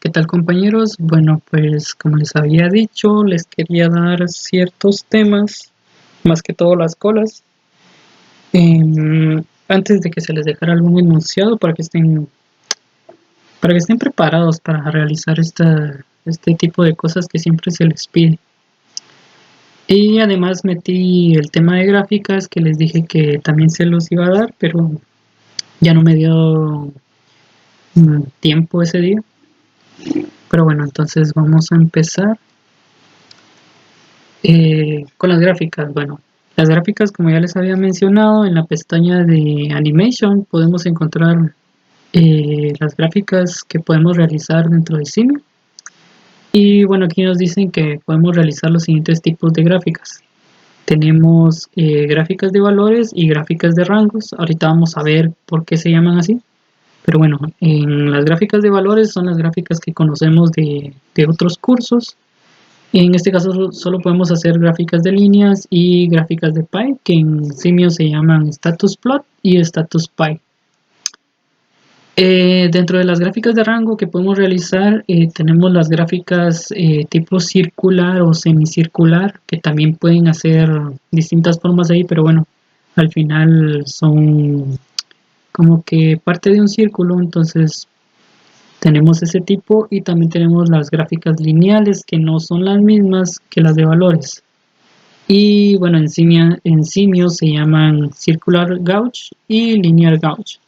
¿Qué tal, compañeros? Bueno, pues como les había dicho, les quería dar ciertos temas, más que todo las colas, antes de que se les dejara algún enunciado para que estén preparados para realizar este tipo de cosas que siempre se les pide. Y además metí el tema de gráficas que les dije que también se los iba a dar, pero ya no me dio tiempo ese día. Pero bueno, entonces vamos a empezar. Con las gráficas, bueno, las gráficas, como ya les había mencionado, en la pestaña de Animation podemos encontrar las gráficas que podemos realizar dentro de Simio. Y bueno, aquí nos dicen que podemos realizar los siguientes tipos de gráficas. Tenemos gráficas de valores y gráficas de rangos. Ahorita vamos a ver por qué se llaman así. Pero bueno, en las gráficas de valores son las gráficas que conocemos de otros cursos. En este caso solo podemos hacer gráficas de líneas y gráficas de pie, que en Simio se llaman status plot y status pie. Dentro de las gráficas de rango que podemos realizar, tenemos las gráficas tipo circular o semicircular, que también pueden hacer distintas formas ahí, pero bueno, al final son como que parte de un círculo. Entonces tenemos ese tipo, y también tenemos las gráficas lineales, que no son las mismas que las de valores. Y bueno, en Simio se llaman Circular Gauge y Linear Gauge.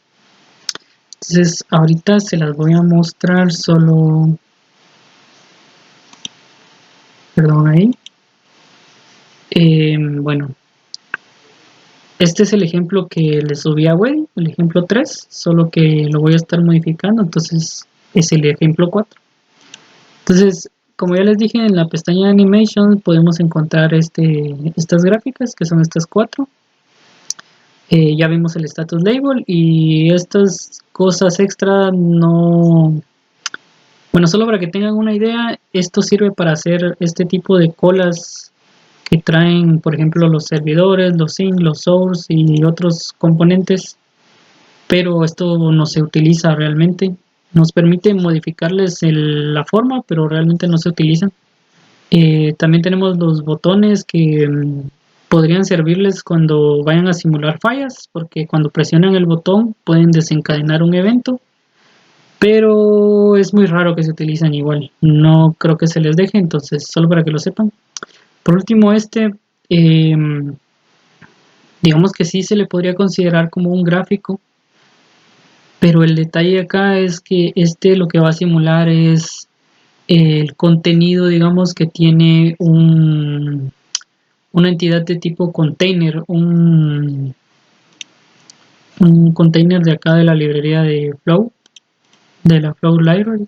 Entonces ahorita se las voy a mostrar solo, perdón ahí. Bueno, este es el ejemplo que le subí a Web, el ejemplo 3, solo que lo voy a estar modificando, entonces es el ejemplo 4. Entonces, como ya les dije, en la pestaña de Animation podemos encontrar estas gráficas, que son estas 4. Ya vimos el status label y estas cosas extra no... Bueno, solo para que tengan una idea, esto sirve para hacer este tipo de colas que traen, por ejemplo, los servidores, los sync, los source y otros componentes, pero esto no se utiliza realmente. Nos permite modificarles la forma, pero realmente no se utilizan. También tenemos los botones que podrían servirles cuando vayan a simular fallas, porque cuando presionan el botón pueden desencadenar un evento, pero es muy raro que se utilicen igual. No creo que se les deje, entonces solo para que lo sepan. Por último, em, digamos que sí se le podría considerar como un gráfico, pero el detalle acá es que lo que va a simular es el contenido, digamos, que tiene una entidad de tipo container, un container de acá de la librería de Flow, de la Flow Library.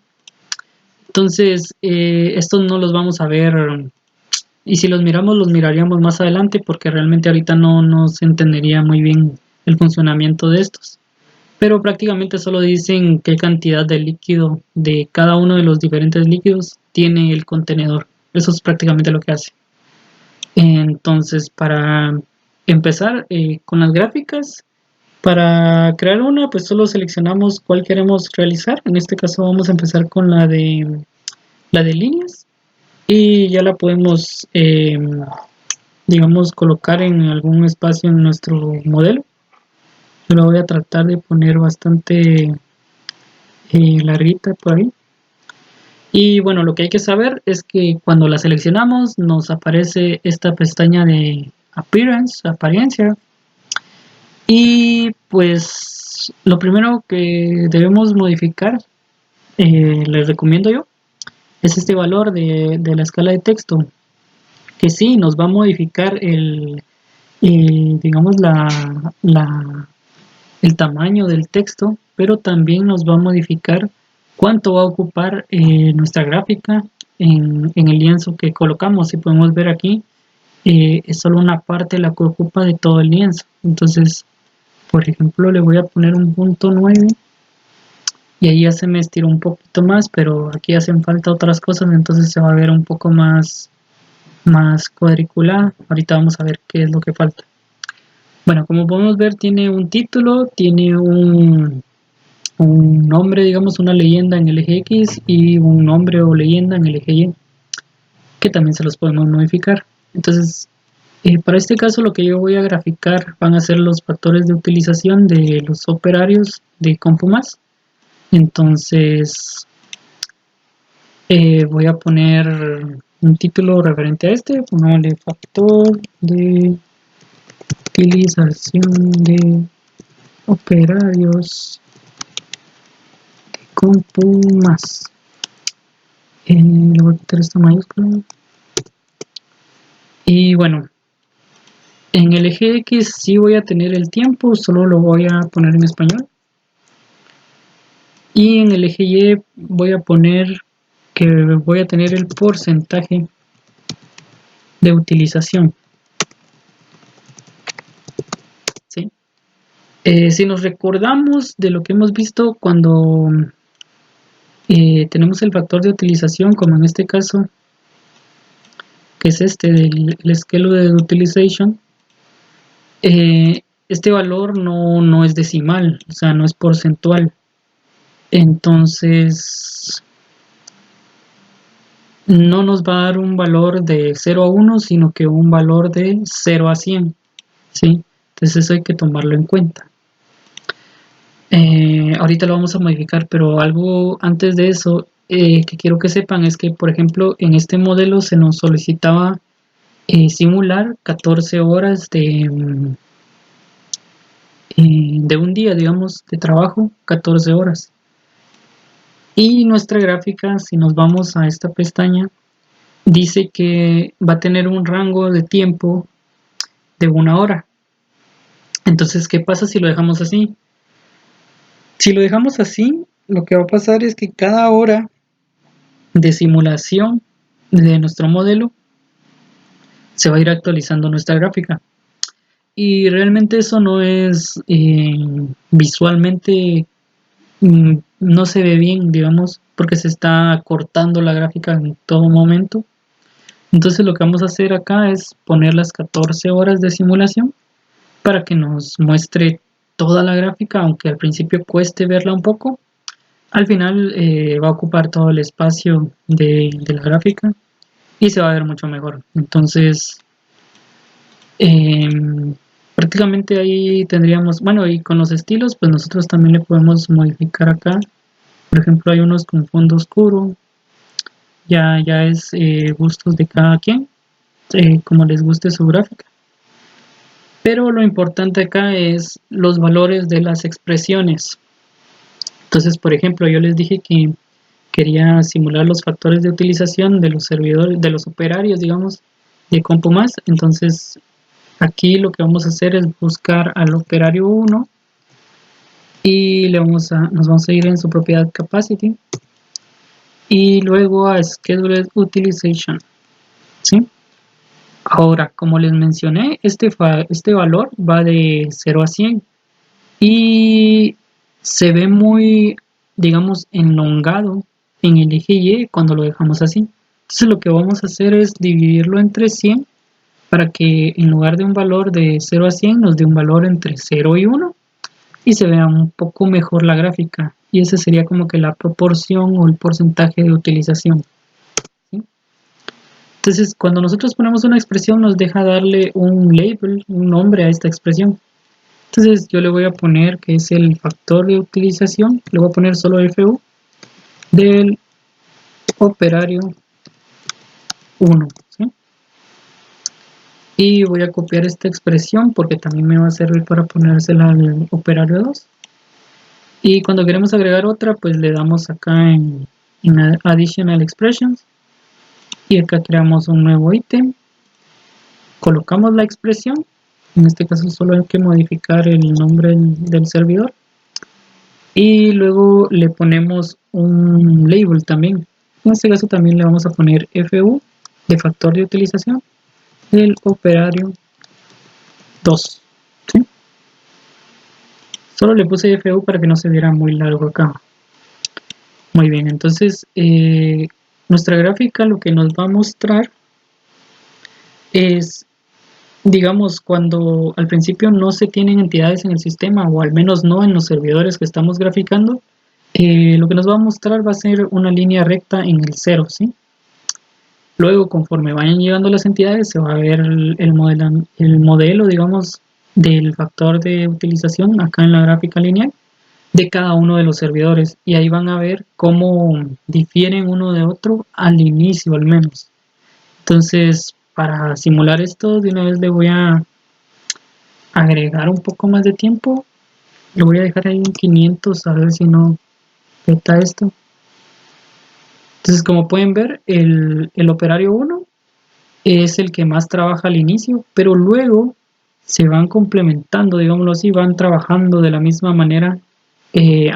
Entonces, estos no los vamos a ver, y si los miramos, los miraríamos más adelante, porque realmente ahorita no se entendería muy bien el funcionamiento de estos. Pero prácticamente solo dicen qué cantidad de líquido de cada uno de los diferentes líquidos tiene el contenedor. Eso es prácticamente lo que hace. Entonces, para empezar con las gráficas, para crear una, pues solo seleccionamos cuál queremos realizar. En este caso vamos a empezar con la de líneas, y ya la podemos, digamos, colocar en algún espacio en nuestro modelo. Yo la voy a tratar de poner bastante larguita por ahí. Y bueno, lo que hay que saber es que cuando la seleccionamos nos aparece esta pestaña de Appearance, apariencia. Y pues lo primero que debemos modificar, les recomiendo yo, es este valor de la escala de texto, que sí nos va a modificar digamos, el tamaño del texto, pero también nos va a modificar cuánto va a ocupar nuestra gráfica en el lienzo que colocamos. Si podemos ver aquí, es solo una parte la que ocupa de todo el lienzo. Entonces, por ejemplo, le voy a poner un punto 9, y ahí ya se me estiró un poquito más, pero aquí hacen falta otras cosas, entonces se va a ver un poco más cuadriculada. Ahorita vamos a ver qué es lo que falta. Bueno, como podemos ver, tiene un título, tiene un un nombre, digamos, una leyenda en el eje X y un nombre o leyenda en el eje Y, que también se los podemos modificar. Entonces, para este caso lo que yo voy a graficar van a ser los factores de utilización de los operarios de CompuMass. Entonces, voy a poner un título referente a este, ponerle factor de utilización de operarios de CompuMass. Le voy a quitar esta mayúscula. Y bueno, en el eje X sí voy a tener el tiempo, solo lo voy a poner en español. Y en el eje Y voy a poner que voy a tener el porcentaje de utilización. ¿Sí? Si nos recordamos de lo que hemos visto cuando tenemos el factor de utilización, como en este caso, que es este del esquema de utilization, este valor no es decimal, o sea, no es porcentual. Entonces, no nos va a dar un valor de 0 a 1, sino que un valor de 0 a 100. ¿Sí? Entonces eso hay que tomarlo en cuenta. Ahorita lo vamos a modificar, pero algo antes de eso que quiero que sepan es que, por ejemplo, en este modelo se nos solicitaba simular 14 horas de un día, digamos, de trabajo, 14 horas. Y nuestra gráfica, si nos vamos a esta pestaña, dice que va a tener un rango de tiempo de 1 hora. Entonces, ¿qué pasa si lo dejamos así? Si lo dejamos así, lo que va a pasar es que cada hora de simulación de nuestro modelo se va a ir actualizando nuestra gráfica. Y realmente eso no es visualmente, no se ve bien, digamos, porque se está cortando la gráfica en todo momento. Entonces lo que vamos a hacer acá es poner las 14 horas de simulación para que nos muestre toda la gráfica, aunque al principio cueste verla un poco. Al final va a ocupar todo el espacio de la gráfica y se va a ver mucho mejor. Entonces, prácticamente ahí tendríamos, bueno, y con los estilos, pues nosotros también le podemos modificar acá. Por ejemplo, hay unos con fondo oscuro, ya es gustos de cada quien, como les guste su gráfica. Pero lo importante acá es los valores de las expresiones. Entonces, por ejemplo, yo les dije que quería simular los factores de utilización de los servidores, de los operarios, digamos, de CompuMass. Entonces, aquí lo que vamos a hacer es buscar al operario 1 y nos vamos a ir en su propiedad capacity y luego a scheduled utilization. ¿Sí? Ahora, como les mencioné, este valor va de 0 a 100 y se ve muy, digamos, enlongado en el eje Y cuando lo dejamos así. Entonces lo que vamos a hacer es dividirlo entre 100 para que en lugar de un valor de 0 a 100 nos dé un valor entre 0 y 1 y se vea un poco mejor la gráfica. Y ese sería como que la proporción o el porcentaje de utilización. ¿Sí? Entonces cuando nosotros ponemos una expresión nos deja darle un label, un nombre a esta expresión. Entonces yo le voy a poner que es el factor de utilización, le voy a poner solo FU del operario 1. ¿Sí? Y voy a copiar esta expresión porque también me va a servir para ponérsela al operario 2. Y cuando queremos agregar otra, pues le damos acá en Additional Expressions. Y acá creamos un nuevo ítem. Colocamos la expresión. En este caso solo hay que modificar el nombre del servidor. Y luego le ponemos un label también. En este caso también le vamos a poner FU de factor de utilización del operario 2. ¿Sí? Solo le puse FU para que no se viera muy largo acá. Muy bien, entonces nuestra gráfica lo que nos va a mostrar es, digamos, cuando al principio no se tienen entidades en el sistema, o al menos no en los servidores que estamos graficando, Lo que nos va a mostrar va a ser una línea recta en el cero, ¿sí? Luego, conforme vayan llegando las entidades, se va a ver el modelo, digamos, del factor de utilización acá en la gráfica lineal de cada uno de los servidores. Y ahí van a ver cómo difieren uno de otro al inicio, al menos. Entonces, para simular esto, de una vez le voy a agregar un poco más de tiempo. Lo voy a dejar ahí en 500, a ver si no peta esto. Entonces, como pueden ver, el operario 1 es el que más trabaja al inicio, pero luego se van complementando, digámoslo así, van trabajando de la misma manera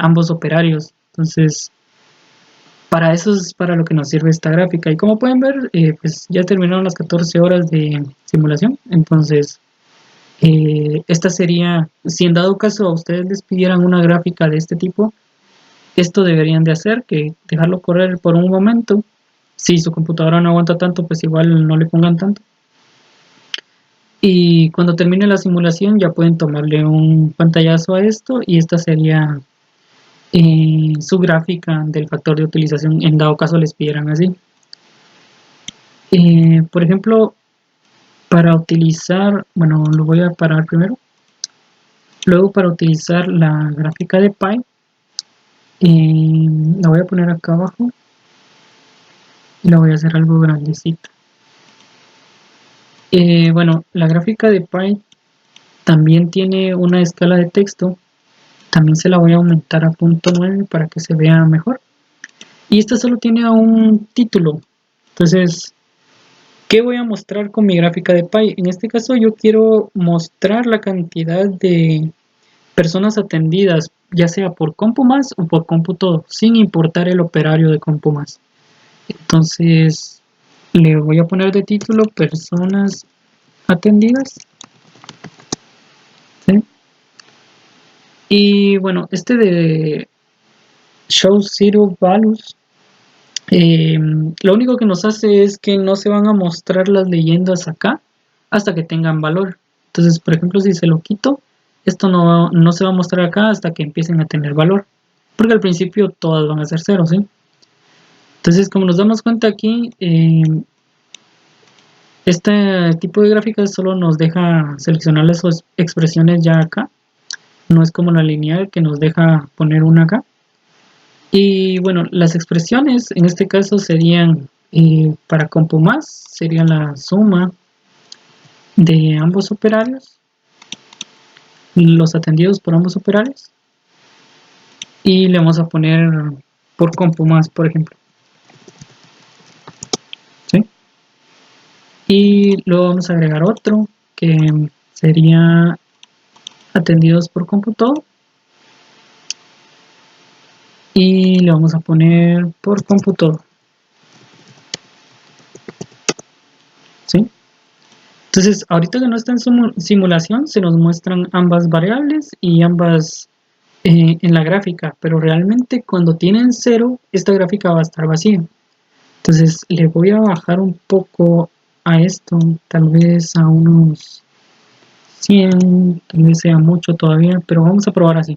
ambos operarios. Entonces, para eso es para lo que nos sirve esta gráfica. Y como pueden ver, pues ya terminaron las 14 horas de simulación. Entonces, esta sería, si en dado caso a ustedes les pidieran una gráfica de este tipo, esto deberían de hacer, que dejarlo correr por un momento. Si su computadora no aguanta tanto, pues igual no le pongan tanto. Y cuando termine la simulación ya pueden tomarle un pantallazo a esto y esta sería su gráfica del factor de utilización en dado caso les pidieran así. Por ejemplo, para utilizar, bueno, lo voy a parar primero. Luego para utilizar la gráfica de Pi, la voy a poner acá abajo y la voy a hacer algo grandecita. Bueno, la gráfica de Pi también tiene una escala de texto. También se la voy a aumentar a punto 9 para que se vea mejor. Y esta solo tiene un título. Entonces, ¿qué voy a mostrar con mi gráfica de Pi? En este caso yo quiero mostrar la cantidad de personas atendidas, ya sea por CompuMass o por cómputo, sin importar el operario de CompuMass. Entonces, le voy a poner de título personas atendidas. ¿Sí? Y bueno, este de Show Zero Values, lo único que nos hace es que no se van a mostrar las leyendas acá hasta que tengan valor. Entonces, por ejemplo, si se lo quito, esto no se va a mostrar acá hasta que empiecen a tener valor. Porque al principio todas van a ser cero, ¿sí? Entonces, como nos damos cuenta aquí, este tipo de gráficas solo nos deja seleccionar las expresiones ya acá. No es como la lineal que nos deja poner una acá. Y bueno, las expresiones en este caso serían para CompuMass, sería la suma de ambos operarios, los atendidos por ambos operarios. Y le vamos a poner por CompuMass, por ejemplo. ¿Sí? Y luego vamos a agregar otro que sería atendidos por Computodo. Y le vamos a poner por Computodo. ¿Sí? Entonces, ahorita que no está en simulación, se nos muestran ambas variables y ambas en la gráfica, pero realmente cuando tienen 0, esta gráfica va a estar vacía. Entonces, le voy a bajar un poco a esto, tal vez a unos 100, tal vez sea mucho todavía, pero vamos a probar así.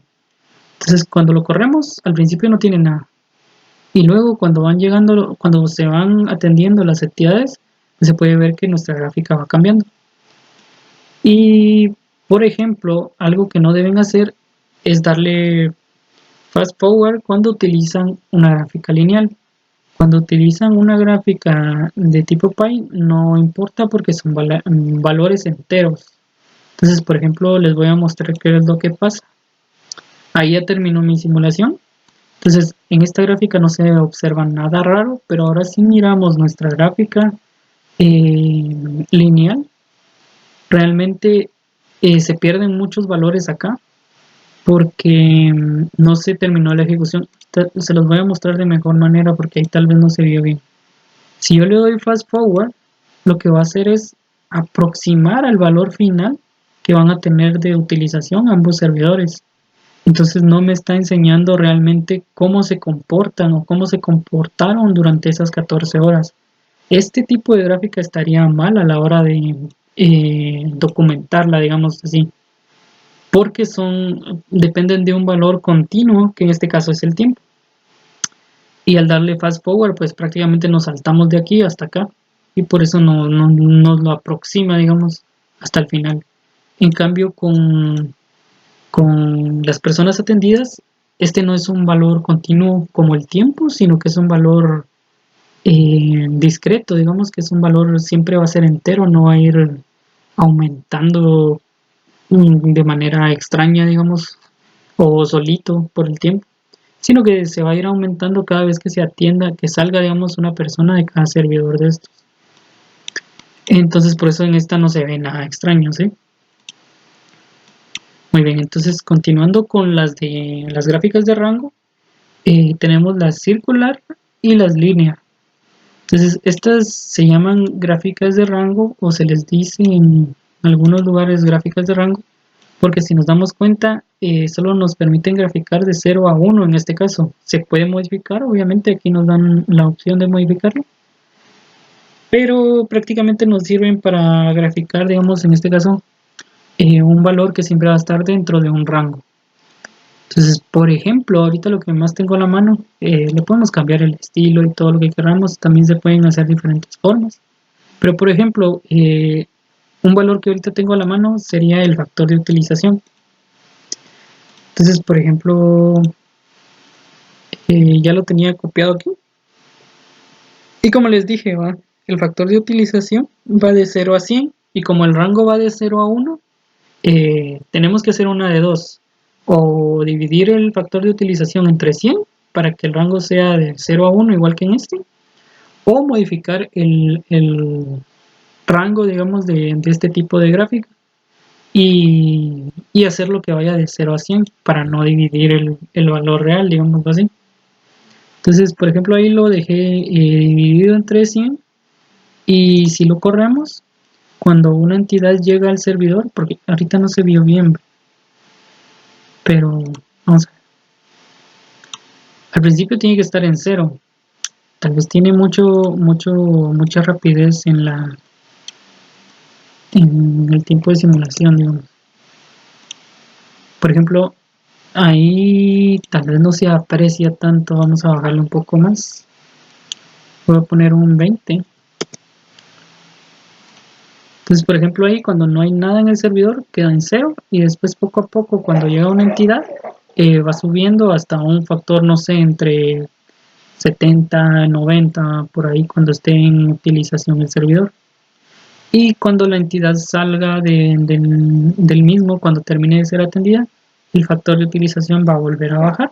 Entonces, cuando lo corremos, al principio no tiene nada. Y luego cuando van llegando, cuando se van atendiendo las actividades, se puede ver que nuestra gráfica va cambiando. Y, por ejemplo, algo que no deben hacer es darle fast forward cuando utilizan una gráfica lineal. Cuando utilizan una gráfica de tipo Pi, no importa porque son valores enteros. Entonces, por ejemplo, les voy a mostrar qué es lo que pasa. Ahí ya terminó mi simulación. Entonces, en esta gráfica no se observa nada raro, pero ahora si miramos nuestra gráfica lineal, realmente se pierden muchos valores acá porque no se terminó la ejecución. Se los voy a mostrar de mejor manera porque ahí tal vez no se vio bien. Si yo le doy fast forward, lo que va a hacer es aproximar al valor final que van a tener de utilización ambos servidores. Entonces no me está enseñando realmente cómo se comportan o cómo se comportaron durante esas 14 horas. Este tipo de gráfica estaría mal a la hora de documentarla, digamos así, porque dependen de un valor continuo, que en este caso es el tiempo. y al darle fast forward pues prácticamente nos saltamos de aquí hasta acá y por eso no nos lo aproxima, digamos, hasta el final. En cambio con las personas atendidas, este no es un valor continuo como el tiempo, sino que es un valor discreto, digamos que es un valor, siempre va a ser entero, no va a ir aumentando de manera extraña, digamos, o solito por el tiempo, sino que se va a ir aumentando cada vez que se atienda, que salga, digamos, una persona de cada servidor de estos. Entonces, por eso en esta no se ve nada extraño, ¿sí? Muy bien, entonces continuando con las de las gráficas de rango, tenemos las circular y las líneas. Entonces, estas se llaman gráficas de rango o se les dice en algunos lugares gráficas de rango, porque si nos damos cuenta, solo nos permiten graficar de 0 a 1 en este caso. Se puede modificar, obviamente aquí nos dan la opción de modificarlo, pero prácticamente nos sirven para graficar, digamos, en este caso, un valor que siempre va a estar dentro de un rango. Entonces, por ejemplo, ahorita lo que más tengo a la mano, le podemos cambiar el estilo y todo lo que queramos, también se pueden hacer diferentes formas. Pero, por ejemplo, un valor que ahorita tengo a la mano sería el factor de utilización. Entonces, por ejemplo, ya lo tenía copiado aquí. Y como les dije, ¿va? El factor de utilización va de 0 a 100 y como el rango va de 0 a 1, tenemos que hacer una de dos. O dividir el factor de utilización entre 100 para que el rango sea de 0 a 1 igual que en este. O modificar el rango, digamos, de este tipo de gráfica y hacer lo que vaya de 0 a 100 para no dividir el valor real, digamos así. Entonces, por ejemplo, ahí lo dejé dividido entre 100 y si lo corremos, cuando una entidad llega al servidor, porque ahorita no se vio bien, pero vamos a ver. Al principio tiene que estar en 0. Tal vez tiene mucha rapidez en el tiempo de simulación, digamos. Por ejemplo, ahí tal vez no se aprecia tanto, vamos a bajarlo un poco más. Voy a poner un 20. Entonces, por ejemplo, ahí cuando no hay nada en el servidor, queda en 0 y después poco a poco cuando llega una entidad, va subiendo hasta un factor, no sé, entre 70, 90, por ahí cuando esté en utilización el servidor. Y cuando la entidad salga del mismo, cuando termine de ser atendida, el factor de utilización va a volver a bajar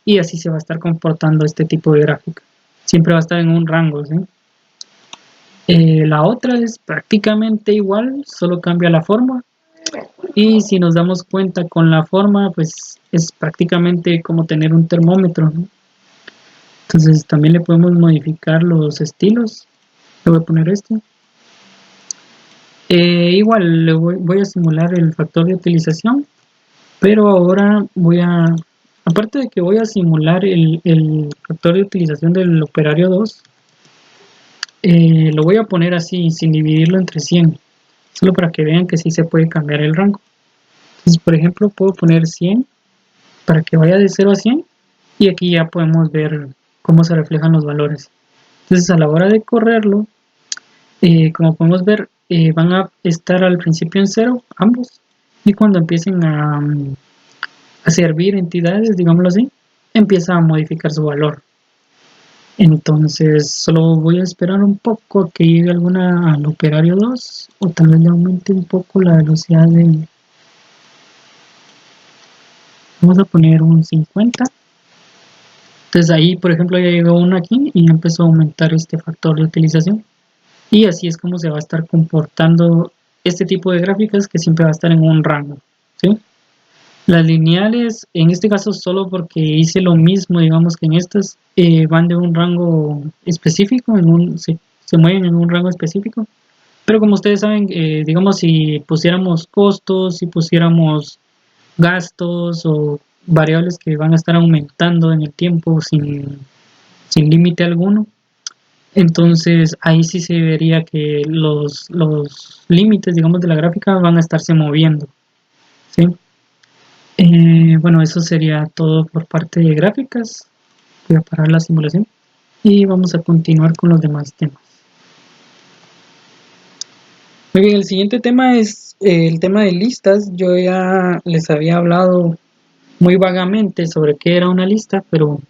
y así se va a estar comportando este tipo de gráfica. Siempre va a estar en un rango, ¿sí? La otra es prácticamente igual, solo cambia la forma. Y si nos damos cuenta con la forma, pues es prácticamente como tener un termómetro, ¿no? Entonces también le podemos modificar los estilos. Le voy a poner este. Igual voy a simular el factor de utilización, pero ahora aparte de que voy a simular el factor de utilización del operario 2, lo voy a poner así, sin dividirlo entre 100, solo para que vean que sí se puede cambiar el rango. Entonces, por ejemplo, puedo poner 100 para que vaya de 0 a 100 y aquí ya podemos ver cómo se reflejan los valores. Entonces, a la hora de correrlo, como podemos ver, van a estar al principio en 0 ambos y cuando empiecen a servir entidades, digámoslo así, empieza a modificar su valor. Entonces solo voy a esperar un poco a que llegue alguna al operario 2 o tal vez le aumente un poco la velocidad de... Vamos a poner un 50. Entonces ahí por ejemplo ya llegó uno aquí y empezó a aumentar este factor de utilización. Y así es como se va a estar comportando este tipo de gráficas que siempre va a estar en un rango, ¿sí? Las lineales, en este caso solo porque hice lo mismo, digamos que en estas van de un rango específico, se mueven en un rango específico. Pero como ustedes saben, digamos si pusiéramos costos, si pusiéramos gastos o variables que van a estar aumentando en el tiempo sin límite alguno, entonces ahí sí se vería que los límites, digamos, de la gráfica van a estarse moviendo, ¿sí? Bueno, eso sería todo por parte de gráficas. Voy a parar la simulación y vamos a continuar con los demás temas. Muy bien, el siguiente tema es el tema de listas. Yo ya les había hablado muy vagamente sobre qué era una lista, pero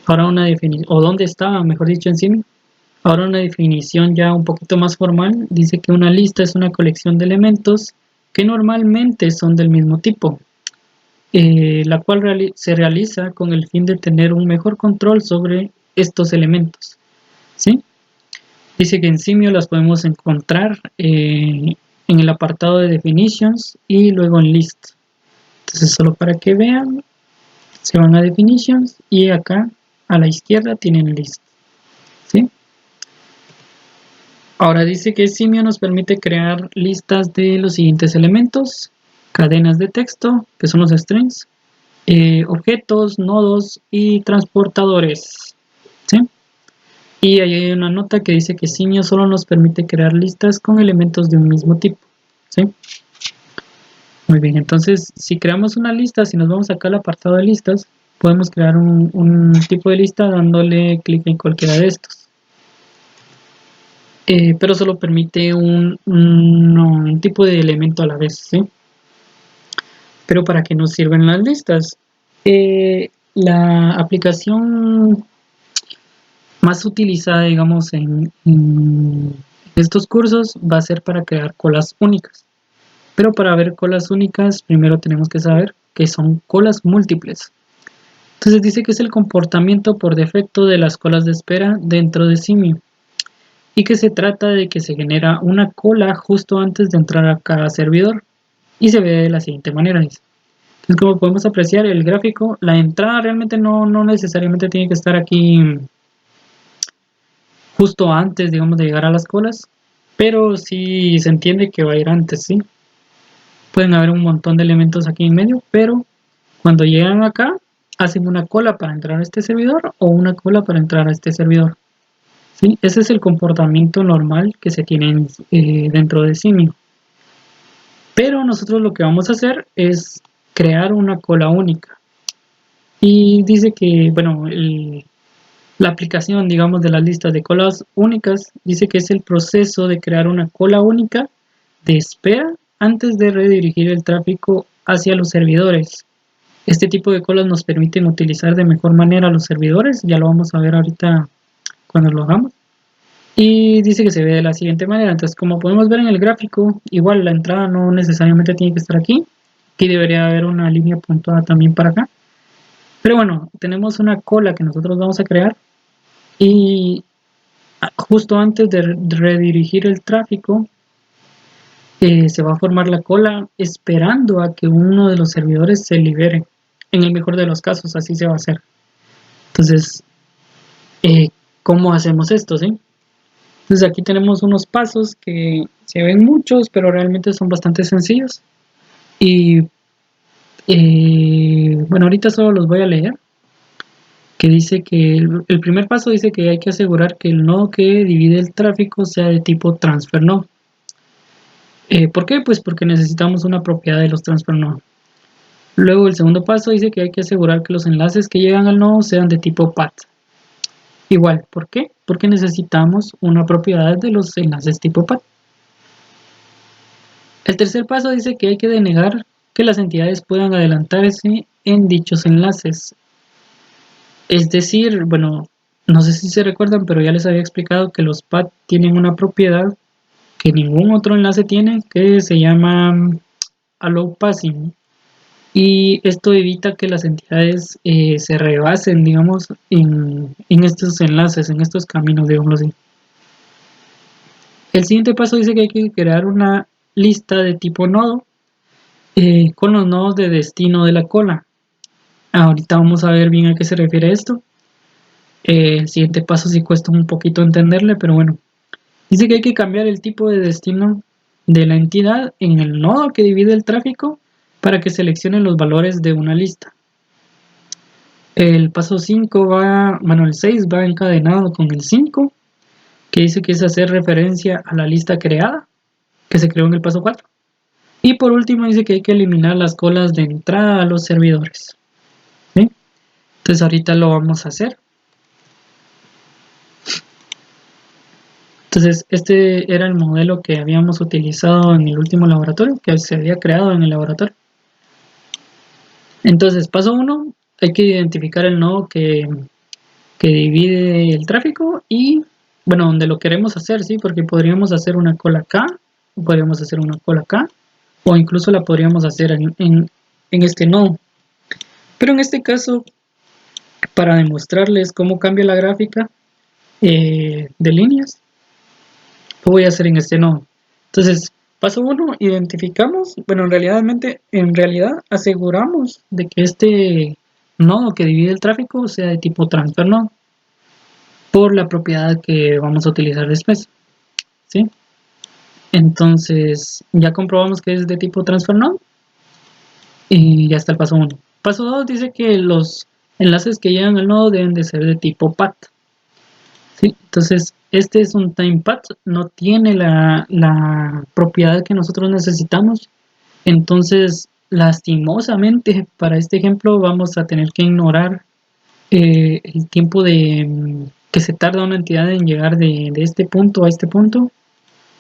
ahora una definición, o dónde estaba, mejor dicho, encima. Ahora una definición ya un poquito más formal. Dice que una lista es una colección de elementos que normalmente son del mismo tipo, la cual se realiza con el fin de tener un mejor control sobre estos elementos, ¿sí? Dice que en Simio las podemos encontrar en el apartado de Definitions y luego en List. Entonces, solo para que vean, se van a Definitions y acá a la izquierda tienen List, ¿sí? Ahora dice que Simio nos permite crear listas de los siguientes elementos: cadenas de texto, que son los strings, objetos, nodos y transportadores, ¿sí? Y ahí hay una nota que dice que Simio solo nos permite crear listas con elementos de un mismo tipo, ¿sí? Muy bien, entonces si creamos una lista, si nos vamos acá al apartado de listas, podemos crear un tipo de lista dándole clic en cualquiera de estos. Pero solo permite un tipo de elemento a la vez, ¿sí? Pero ¿para qué nos sirven las listas? La aplicación más utilizada, digamos, en estos cursos va a ser para crear colas únicas. Pero para ver colas únicas, primero tenemos que saber que son colas múltiples. Entonces dice que es el comportamiento por defecto de las colas de espera dentro de Simio, y que se trata de que se genera una cola justo antes de entrar a cada servidor, y se ve de la siguiente manera. Dice. Entonces, como podemos apreciar el gráfico, la entrada realmente no necesariamente tiene que estar aquí justo antes, digamos, de llegar a las colas, pero sí se entiende que va a ir antes, ¿sí? Pueden haber un montón de elementos aquí en medio, pero cuando llegan acá, hacen una cola para entrar a este servidor o una cola para entrar a este servidor, ¿sí? Ese es el comportamiento normal que se tiene dentro de Simio. Pero nosotros lo que vamos a hacer es crear una cola única. Y dice que, bueno, la aplicación, digamos, de las listas de colas únicas, dice que es el proceso de crear una cola única de espera antes de redirigir el tráfico hacia los servidores. Este tipo de colas nos permiten utilizar de mejor manera los servidores, ya lo vamos a ver ahorita cuando lo hagamos. Y dice que se ve de la siguiente manera. Entonces, como podemos ver en el gráfico, igual la entrada no necesariamente tiene que estar aquí. Aquí debería haber una línea puntuada también para acá. Pero bueno, tenemos una cola que nosotros vamos a crear y justo antes de redirigir el tráfico, se va a formar la cola esperando a que uno de los servidores se libere. En el mejor de los casos, así se va a hacer. Entonces, eh, ¿cómo hacemos esto? ¿Sí? Entonces aquí tenemos unos pasos que se ven muchos, pero realmente son bastante sencillos. Y bueno, ahorita solo los voy a leer. Que dice que el primer paso dice que hay que asegurar que el nodo que divide el tráfico sea de tipo transfer node. ¿Por qué? Pues porque necesitamos una propiedad de los transfer node. Luego el segundo paso dice que hay que asegurar que los enlaces que llegan al nodo sean de tipo path. Igual, ¿por qué? Porque necesitamos una propiedad de los enlaces tipo path. El tercer paso dice que hay que denegar que las entidades puedan adelantarse en dichos enlaces. Es decir, bueno, no sé si se recuerdan, pero ya les había explicado que los path tienen una propiedad que ningún otro enlace tiene, que se llama allow passing. Y esto evita que las entidades se rebasen, digamos, en estos enlaces, en estos caminos, digamos así. El siguiente paso dice que hay que crear una lista de tipo nodo con los nodos de destino de la cola. Ahorita vamos a ver bien a qué se refiere esto. El siguiente paso sí cuesta un poquito entenderle, pero bueno. Dice que hay que cambiar el tipo de destino de la entidad en el nodo que divide el tráfico para que seleccione los valores de una lista. El paso 5 va, bueno, el 6 va encadenado con el 5, que dice que es hacer referencia a la lista creada, que se creó en el paso 4. Y por último dice que hay que eliminar las colas de entrada a los servidores. ¿Sí? Entonces ahorita lo vamos a hacer. Entonces este era el modelo que habíamos utilizado en el último laboratorio, que se había creado en el laboratorio. Entonces paso 1, hay que identificar el nodo que divide el tráfico y, bueno, donde lo queremos hacer, ¿sí? Porque podríamos hacer una cola acá, o podríamos hacer una cola acá, o incluso la podríamos hacer en este nodo. Pero en este caso, para demostrarles cómo cambia la gráfica de líneas, lo voy a hacer en este nodo. Entonces, paso 1, identificamos, bueno, en realidad aseguramos de que este nodo que divide el tráfico sea de tipo transfer node, por la propiedad que vamos a utilizar después, ¿sí? Entonces, ya comprobamos que es de tipo transfer node y ya está el paso 1. Paso 2 dice que los enlaces que llegan al nodo deben de ser de tipo path, ¿sí? Entonces, este es un time path, no tiene la propiedad que nosotros necesitamos. Entonces, lastimosamente, para este ejemplo vamos a tener que ignorar el tiempo que se tarda una entidad en llegar de este punto a este punto,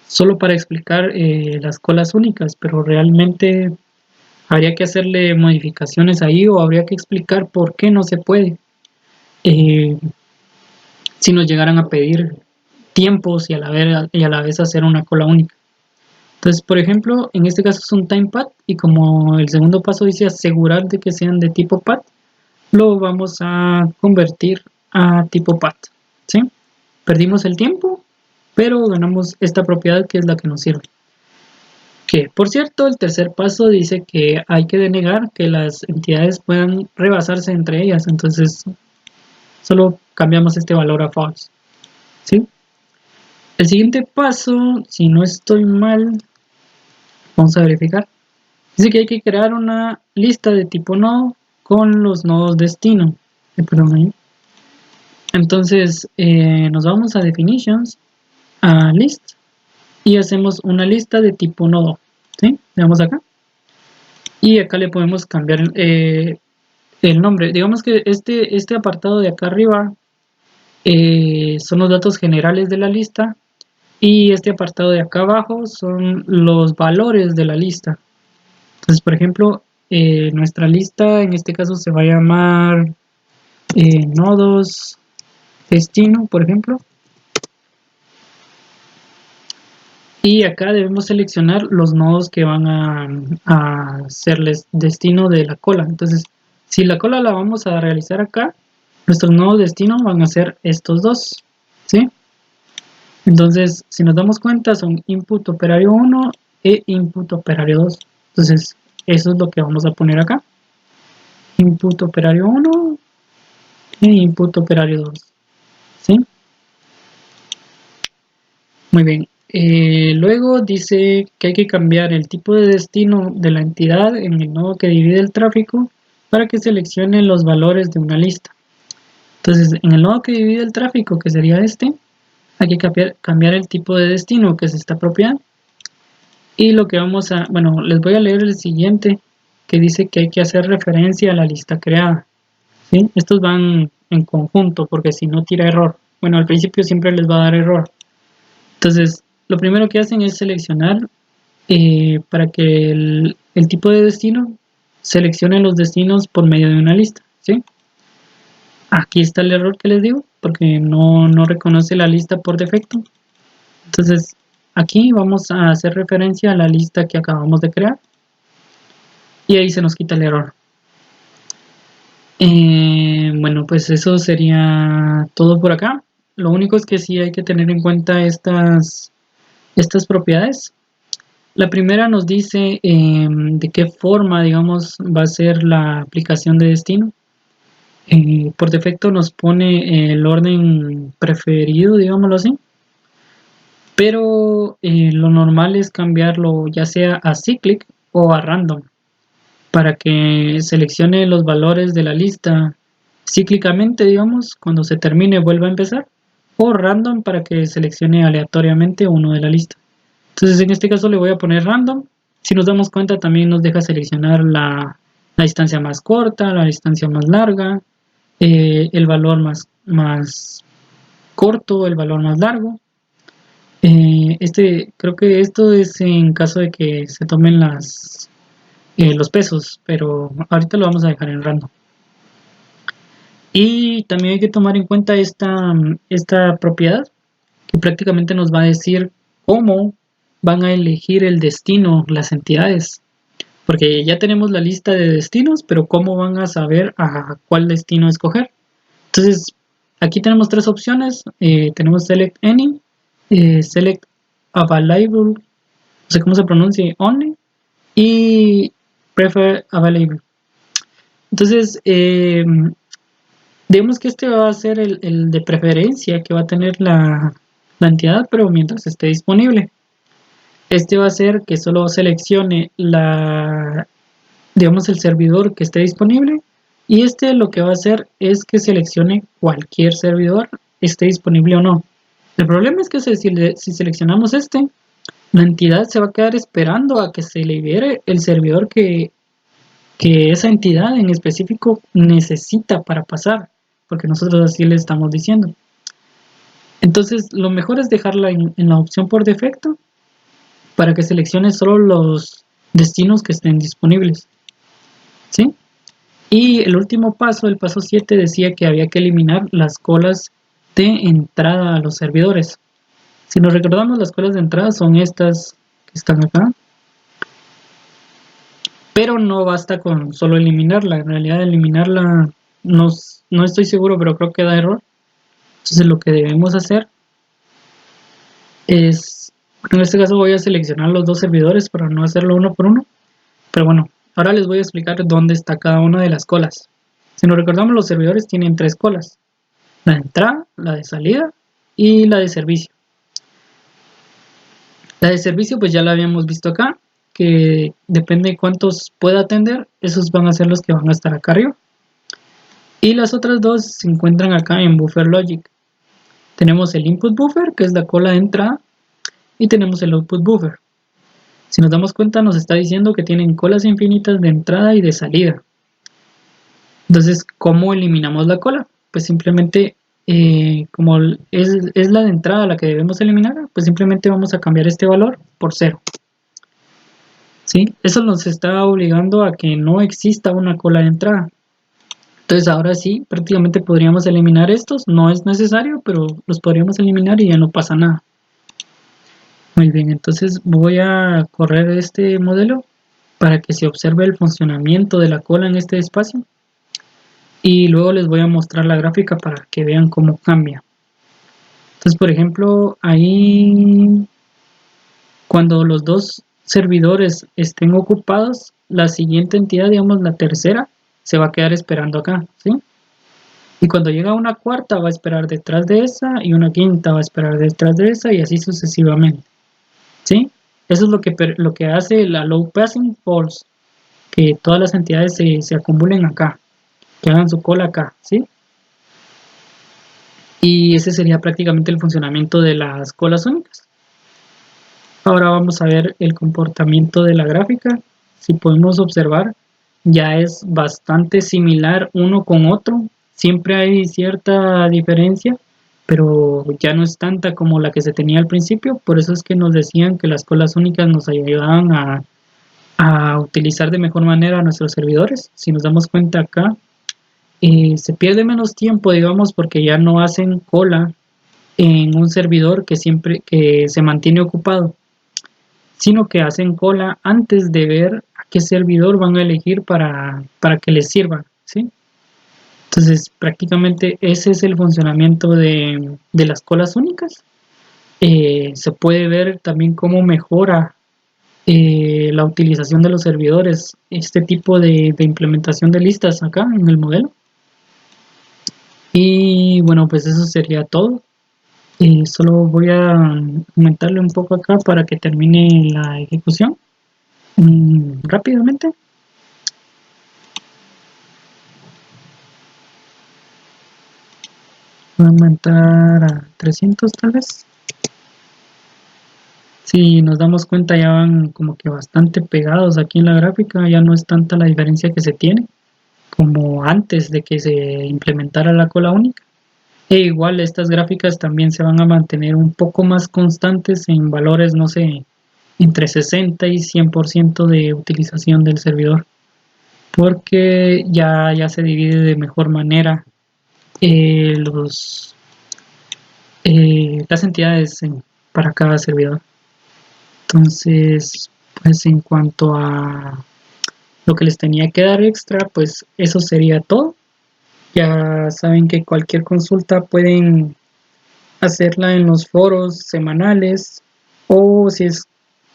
solo para explicar las colas únicas, pero realmente habría que hacerle modificaciones ahí o habría que explicar por qué no se puede. Eh, si nos llegaran a pedir tiempos y a la vez hacer una cola única. Entonces, por ejemplo, en este caso es un time path y como el segundo paso dice asegurar de que sean de tipo path, lo vamos a convertir a tipo path, ¿sí? Perdimos el tiempo, pero ganamos esta propiedad que es la que nos sirve. Que, por cierto, el tercer paso dice que hay que denegar que las entidades puedan rebasarse entre ellas, entonces solo cambiamos este valor a false, ¿sí? El siguiente paso, si no estoy mal, vamos a verificar. Dice que hay que crear una lista de tipo nodo con los nodos destino. Perdón, ahí. Entonces nos vamos a definitions, a list y hacemos una lista de tipo nodo, ¿sí? Le damos acá y acá le podemos cambiar el nombre. Digamos que este apartado de acá arriba son los datos generales de la lista y este apartado de acá abajo son los valores de la lista. Entonces, por ejemplo, nuestra lista en este caso se va a llamar nodos destino, por ejemplo. Y acá debemos seleccionar los nodos que van a serles destino de la cola. Entonces, si la cola la vamos a realizar acá, nuestros nodos destino van a ser estos dos, ¿sí? Entonces, si nos damos cuenta, son input operario 1 e input operario 2. Entonces, eso es lo que vamos a poner acá. Input operario 1 e input operario 2, ¿sí? Muy bien. Luego dice que hay que cambiar el tipo de destino de la entidad en el nodo que divide el tráfico para que seleccione los valores de una lista. Entonces, en el nodo que divide el tráfico, que sería este, hay que cambiar el tipo de destino, que es esta propiedad. Y lo que vamos a, bueno, les voy a leer el siguiente, que dice que hay que hacer referencia a la lista creada, ¿sí? Estos van en conjunto, porque si no tira error. Bueno, al principio siempre les va a dar error. Entonces, lo primero que hacen es seleccionar para que el tipo de destino seleccione los destinos por medio de una lista, ¿sí? Aquí está el error que les digo, porque no reconoce la lista por defecto. Entonces, aquí vamos a hacer referencia a la lista que acabamos de crear y ahí se nos quita el error. Bueno, pues eso sería todo por acá. Lo único es que sí hay que tener en cuenta estas propiedades. La primera nos dice de qué forma, digamos, va a ser la aplicación de destino. Por defecto nos pone el orden preferido, digámoslo así. Pero lo normal es cambiarlo ya sea a cyclic o a random para que seleccione los valores de la lista cíclicamente, digamos, cuando se termine vuelva a empezar, o random para que seleccione aleatoriamente uno de la lista. Entonces en este caso le voy a poner random. Si nos damos cuenta también nos deja seleccionar la distancia más corta, la distancia más larga, el valor más corto, el valor más largo. Creo que esto es en caso de que se tomen los pesos, pero ahorita lo vamos a dejar en random. Y también hay que tomar en cuenta esta propiedad que prácticamente nos va a decir cómo van a elegir el destino las entidades. Porque ya tenemos la lista de destinos, pero cómo van a saber a cuál destino escoger. Entonces, aquí tenemos tres opciones. Tenemos Select Any, Select Available, no sé cómo se pronuncia, Only, y Prefer Available. Entonces, digamos que este va a ser el de preferencia que va a tener la entidad, pero mientras esté disponible. Este va a ser que solo seleccione digamos, el servidor que esté disponible, y este lo que va a hacer es que seleccione cualquier servidor, esté disponible o no. El problema es que si seleccionamos la entidad se va a quedar esperando a que se libere el servidor que esa entidad en específico necesita para pasar, porque nosotros así le estamos diciendo. Entonces, lo mejor es dejarla en la opción por defecto para que seleccione solo los destinos que estén disponibles, ¿sí? Y el último paso, el paso 7, decía que había que eliminar las colas de entrada a los servidores. Si nos recordamos, las colas de entrada son estas que están acá, pero no basta con solo eliminarla. En realidad, eliminarla no estoy seguro, pero creo que da error. Entonces, lo que debemos hacer es, en este caso voy a seleccionar los dos servidores para no hacerlo uno por uno, pero bueno, ahora les voy a explicar dónde está cada una de las colas. Si nos recordamos, los servidores tienen tres colas: la de entrada, la de salida y la de servicio. La de servicio pues ya la habíamos visto acá, que depende de cuántos pueda atender, esos van a ser los que van a estar acá arriba. Y las otras dos se encuentran acá en Buffer Logic. Tenemos el Input Buffer, que es la cola de entrada, y tenemos el Output Buffer. Si nos damos cuenta, nos está diciendo que tienen colas infinitas de entrada y de salida. Entonces, ¿cómo eliminamos la cola? Pues simplemente, como es la de entrada la que debemos eliminar, pues simplemente vamos a cambiar este valor por 0. ¿Sí? Eso nos está obligando a que no exista una cola de entrada. Entonces ahora sí, prácticamente podríamos eliminar estos. No es necesario, pero los podríamos eliminar y ya no pasa nada. Muy bien, entonces voy a correr este modelo para que se observe el funcionamiento de la cola en este espacio. Y luego les voy a mostrar la gráfica para que vean cómo cambia. Entonces, por ejemplo, ahí cuando los dos servidores estén ocupados, la siguiente entidad, digamos la tercera, se va a quedar esperando acá, ¿sí? Y cuando llega una cuarta va a esperar detrás de esa, y una quinta va a esperar detrás de esa, y así sucesivamente, ¿sí? Eso es lo que hace la Low Passing Force, que todas las entidades se acumulen acá, que hagan su cola acá, ¿sí? Y ese sería prácticamente el funcionamiento de las colas únicas. Ahora vamos a ver el comportamiento de la gráfica. Si podemos observar, ya es bastante similar uno con otro. Siempre hay cierta diferencia, pero ya no es tanta como la que se tenía al principio. Por eso es que nos decían que las colas únicas nos ayudaban a utilizar de mejor manera a nuestros servidores. Si nos damos cuenta acá, se pierde menos tiempo, digamos, porque ya no hacen cola en un servidor que se mantiene ocupado, sino que hacen cola antes de ver a qué servidor van a elegir para que les sirva, ¿sí? Entonces, prácticamente ese es el funcionamiento de las colas únicas. Se puede ver también cómo mejora la utilización de los servidores, este tipo de implementación de listas acá en el modelo. Y bueno, pues eso sería todo. Solo voy a aumentarle un poco acá para que termine la ejecución rápidamente. Voy a aumentar a 300 tal vez. Si nos damos cuenta, ya van como que bastante pegados aquí en la gráfica, ya no es tanta la diferencia que se tiene. como antes de que se implementara la cola única. E igual estas gráficas también se van a mantener un poco más constantes en valores, no sé, entre 60 y 100% de utilización del servidor, porque ya se divide de mejor manera eh, los, las entidades para cada servidor. Entonces, pues en cuanto a lo que les tenía que dar extra, pues eso sería todo. Ya saben que cualquier consulta pueden hacerla en los foros semanales, o si es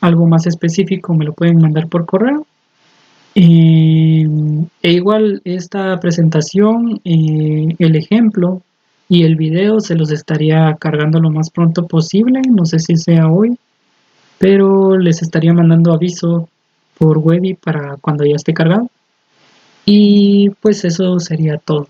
algo más específico me lo pueden mandar por correo. E igual esta presentación, el ejemplo y el video se los estaría cargando lo más pronto posible, no sé si sea hoy, pero les estaría mandando aviso por Webby para cuando ya esté cargado. Y pues eso sería todo.